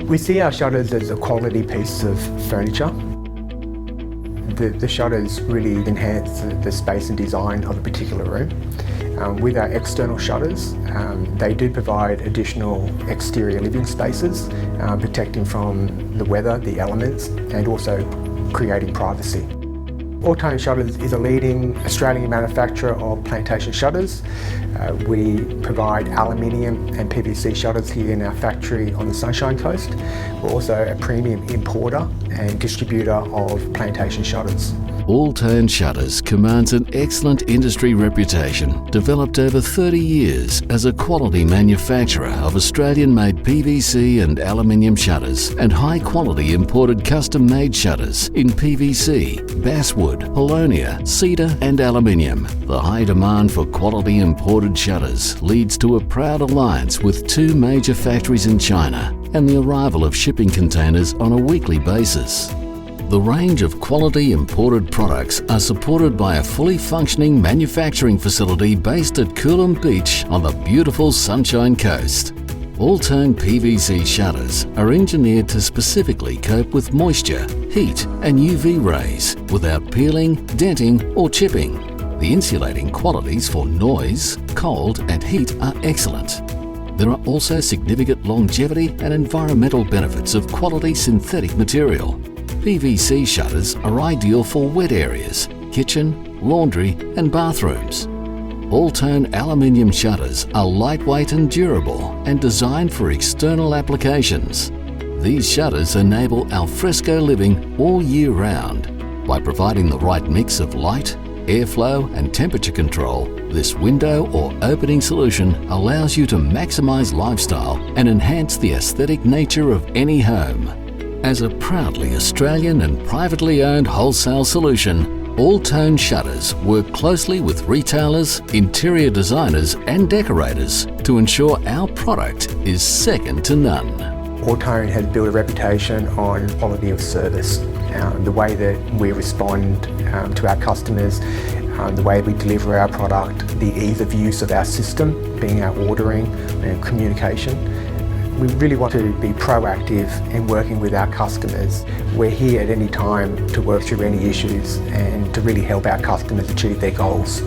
We see our shutters as a quality piece of furniture. The shutters really enhance the space and design of a particular room. With our external shutters, they do provide additional exterior living spaces, protecting from the weather, the elements, and also creating privacy. Alltone Shutters is a leading Australian manufacturer of Plantation shutters. We provide aluminium and PVC shutters here in our factory on the Sunshine Coast. We're also a premium importer and distributor of Plantation shutters. Alltone Shutters commands an excellent industry reputation, developed over 30 years as a quality manufacturer of Australian-made PVC and aluminium shutters and high-quality imported custom-made shutters in PVC, basswood, paulownia, cedar and aluminium. The high demand for quality imported shutters leads to a proud alliance with 2 major factories in China and the arrival of shipping containers on a weekly basis. The range of quality imported products are supported by a fully functioning manufacturing facility based at Coolum Beach on the beautiful Sunshine Coast. Alltone PVC shutters are engineered to specifically cope with moisture, heat and UV rays without peeling, denting or chipping. The insulating qualities for noise, cold and heat are excellent. There are also significant longevity and environmental benefits of quality synthetic material. PVC shutters are ideal for wet areas, kitchen, laundry and bathrooms. Alltone aluminium shutters are lightweight and durable and designed for external applications. These shutters enable alfresco living all year round. By providing the right mix of light, airflow and temperature control, this window or opening solution allows you to maximize lifestyle and enhance the aesthetic nature of any home. As a proudly Australian and privately owned wholesale solution, Alltone Shutters work closely with retailers, interior designers and decorators to ensure our product is second to none. Alltone has built a reputation on quality of service, the way that we respond to our customers, the way we deliver our product, the ease of use of our system, being our ordering and communication. We really want to be proactive in working with our customers. We're here at any time to work through any issues and to really help our customers achieve their goals.